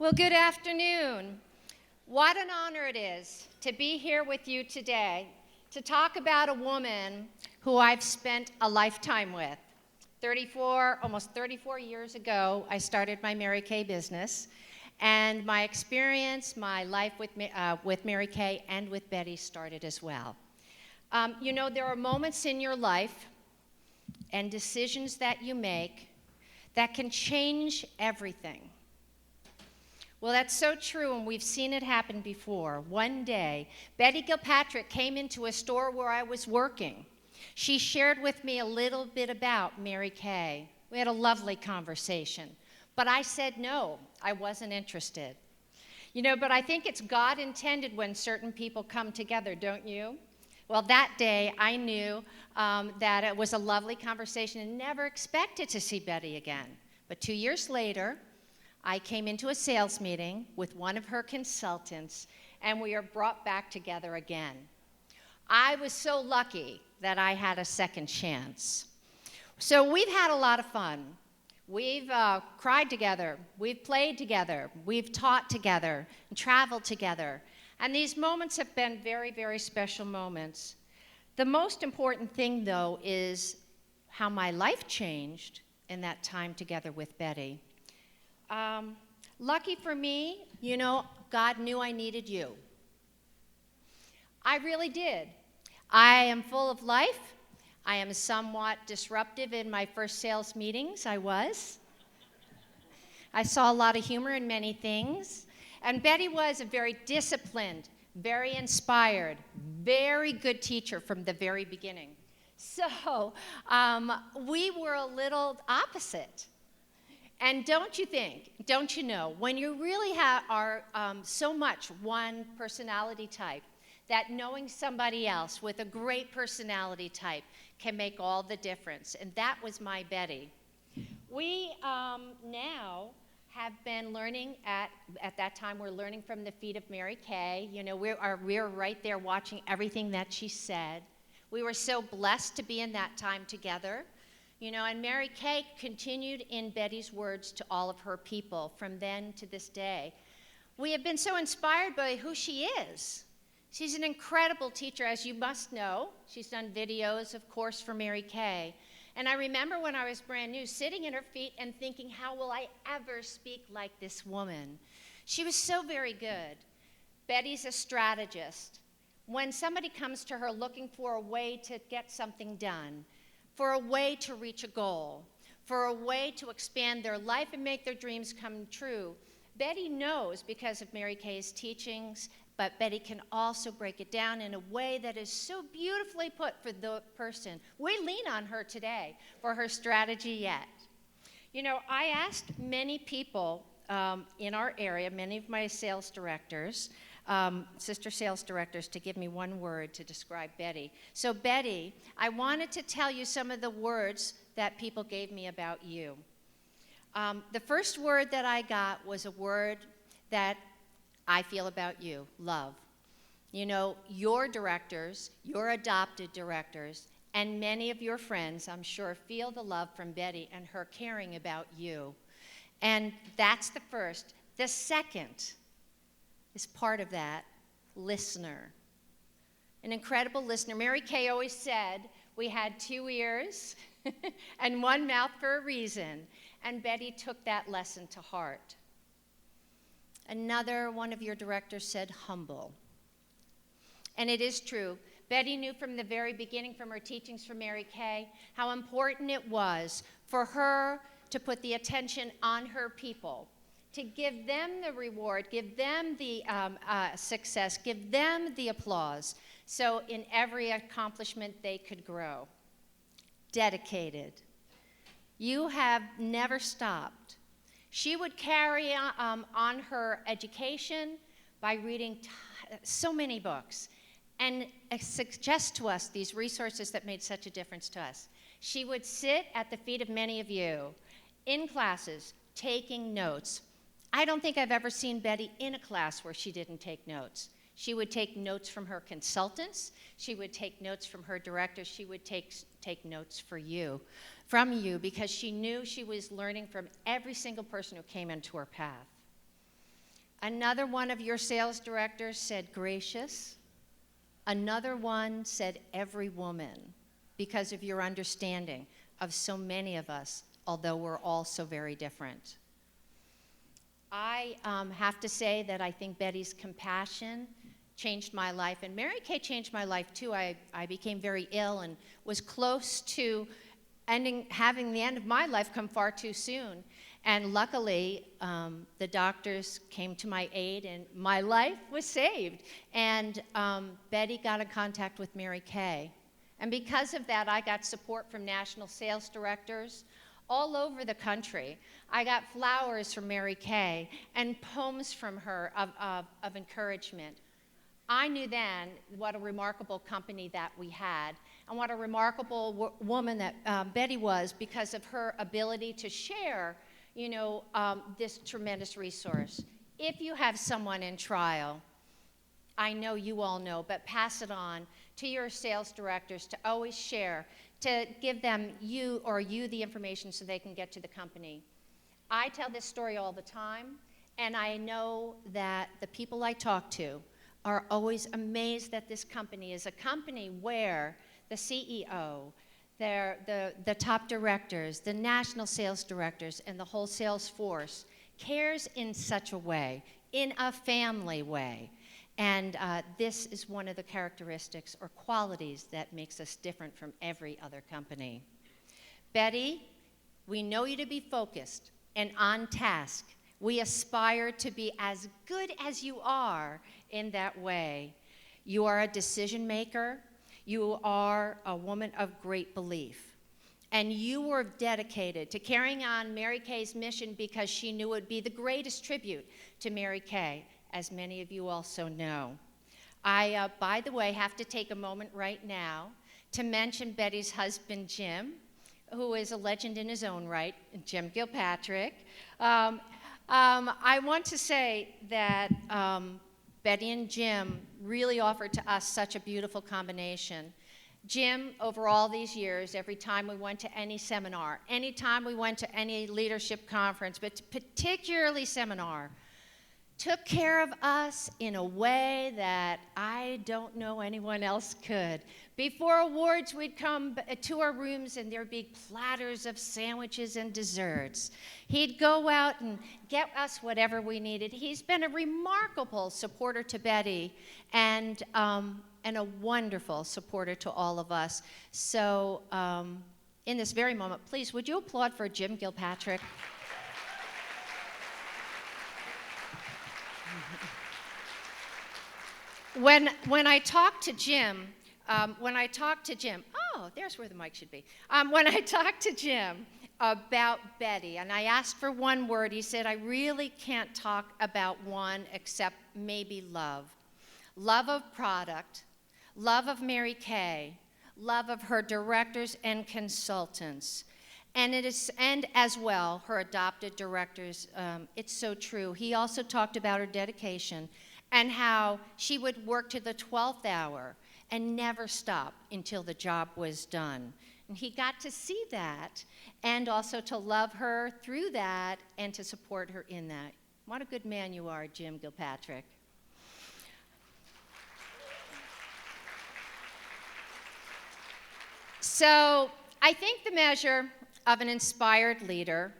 Well, good afternoon. What an honor it is to be here with you today to talk about a woman who I've spent a lifetime with. Almost 34 years ago, I started my Mary Kay business, and my experience, my life with Mary Kay and with Betty started as well. There are moments in your life and decisions that you make that can change everything. Well, that's so true, and we've seen it happen before. One day, Betty Gilpatric came into a store where I was working. She shared with me a little bit about Mary Kay. We had a lovely conversation, but I said no, I wasn't interested. But I think it's God intended when certain people come together, don't you? Well, that day, I knew that it was a lovely conversation and never expected to see Betty again. But 2 years later, I came into a sales meeting with one of her consultants, and we are brought back together again. I was so lucky that I had a second chance. So we've had a lot of fun. We've cried together, we've played together, we've taught together, and traveled together. And these moments have been very, very special moments. The most important thing, though, is how my life changed in that time together with Betty. Lucky for me, God knew I needed you. I really did. I am full of life. I am somewhat disruptive in my first sales meetings. I saw a lot of humor in many things. And Betty was a very disciplined, very inspired, very good teacher from the very beginning. So we were a little opposite. And don't you know, when you really are so much one personality type, that knowing somebody else with a great personality type can make all the difference. And that was my Betty. We now have been learning at that time, we're learning from the feet of Mary Kay. We're right there watching everything that she said. We were so blessed to be in that time together. And Mary Kay continued in Betty's words to all of her people from then to this day. We have been so inspired by who she is. She's an incredible teacher, as you must know. She's done videos, of course, for Mary Kay. And I remember when I was brand new, sitting at her feet and thinking, how will I ever speak like this woman? She was so very good. Betty's a strategist. When somebody comes to her looking for a way to get something done, for a way to reach a goal, for a way to expand their life and make their dreams come true, Betty knows because of Mary Kay's teachings, but Betty can also break it down in a way that is so beautifully put for the person. We lean on her today for her strategy yet. I asked many people in our area, many of my sales directors, sister sales directors, to give me one word to describe Betty. So Betty, I wanted to tell you some of the words that people gave me about you. The first word that I got was a word that I feel about you, love. Your directors, your adopted directors, and many of your friends, I'm sure, feel the love from Betty and her caring about you. And that's the first. The second is part of that, listener. An incredible listener. Mary Kay always said we had 2 ears and 1 mouth for a reason, and Betty took that lesson to heart. Another one of your directors said humble. And it is true. Betty knew from the very beginning, from her teachings from Mary Kay, how important it was for her to put the attention on her people, to give them the reward, give them the success, give them the applause, so in every accomplishment they could grow. Dedicated. You have never stopped. She would carry on her education by reading so many books and suggest to us these resources that made such a difference to us. She would sit at the feet of many of you in classes taking notes. I don't think I've ever seen Betty in a class where she didn't take notes. She would take notes from her consultants. She would take notes from her directors. She would take notes from you, because she knew she was learning from every single person who came into her path. Another one of your sales directors said gracious. Another one said every woman, because of your understanding of so many of us, although we're all so very different. I have to say that I think Betty's compassion changed my life, and Mary Kay changed my life too. I became very ill and was close to having the end of my life come far too soon. And luckily, the doctors came to my aid and my life was saved. And Betty got in contact with Mary Kay. And because of that, I got support from national sales directors all over the country. I got flowers from Mary Kay and poems from her of encouragement. I knew then what a remarkable company that we had and what a remarkable woman that Betty was because of her ability to share, this tremendous resource. If you have someone in trial, I know you all know, but pass it on to your sales directors to always share, to give them you the information so they can get to the company. I tell this story all the time, and I know that the people I talk to are always amazed that this company is a company where the CEO, the top directors, the national sales directors, and the whole sales force cares in such a way, in a family way. And this is one of the characteristics or qualities that makes us different from every other company. Betty, we know you to be focused and on task. We aspire to be as good as you are in that way. You are a decision maker. You are a woman of great belief. And you were dedicated to carrying on Mary Kay's mission because she knew it would be the greatest tribute to Mary Kay, as many of you also know. I, by the way, have to take a moment right now to mention Betty's husband, Jim, who is a legend in his own right, Jim Gilpatric. I want to say that Betty and Jim really offered to us such a beautiful combination. Jim, over all these years, every time we went to any seminar, any time we went to any leadership conference, but particularly seminar, took care of us in a way that I don't know anyone else could. Before awards, we'd come to our rooms and there'd be platters of sandwiches and desserts. He'd go out and get us whatever we needed. He's been a remarkable supporter to Betty and a wonderful supporter to all of us. So in this very moment, please, would you applaud for Jim Gilpatric? When I talk to Jim, oh, there's where the mic should be. When I talk to Jim about Betty, and I asked for one word, he said, I really can't talk about one except maybe love. Love of product, love of Mary Kay, love of her directors and consultants, and as well, her adopted directors. It's so true. He also talked about her dedication and how she would work to the 12th hour and never stop until the job was done. And he got to see that and also to love her through that and to support her in that. What a good man you are, Jim Gilpatric. So I think the measure of an inspired leader,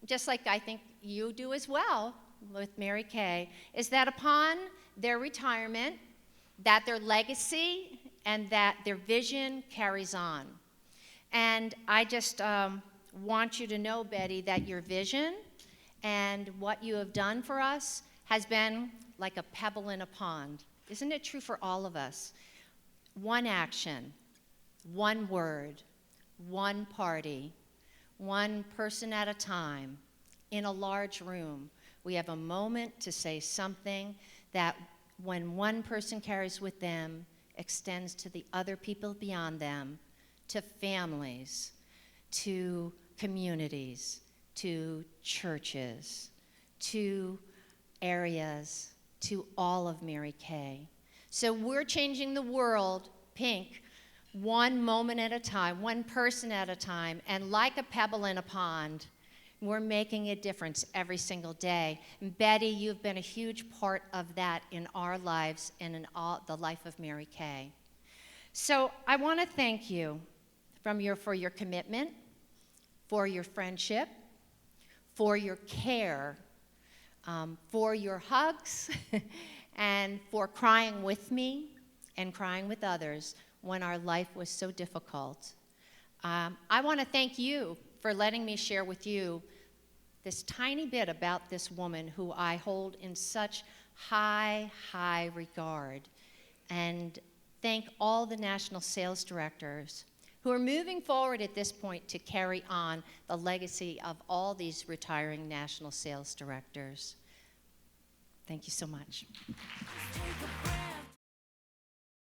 just like I think you do as well, with Mary Kay, is that upon their retirement, that their legacy and that their vision carries on. And I just want you to know, Betty, that your vision and what you have done for us has been like a pebble in a pond. Isn't it true for all of us? One action, one word, one party, one person at a time, in a large room. We have a moment to say something that when one person carries with them, extends to the other people beyond them, to families, to communities, to churches, to areas, to all of Mary Kay. So we're changing the world, pink, one moment at a time, one person at a time, and like a pebble in a pond, We're making a difference every single day. And Betty, you've been a huge part of that in our lives and in the life of Mary Kay. So I want to thank you for your commitment, for your friendship, for your care, for your hugs, and for crying with me and crying with others when our life was so difficult. I want to thank you for letting me share with you this tiny bit about this woman who I hold in such high, high regard. And thank all the national sales directors who are moving forward at this point to carry on the legacy of all these retiring national sales directors. Thank you so much.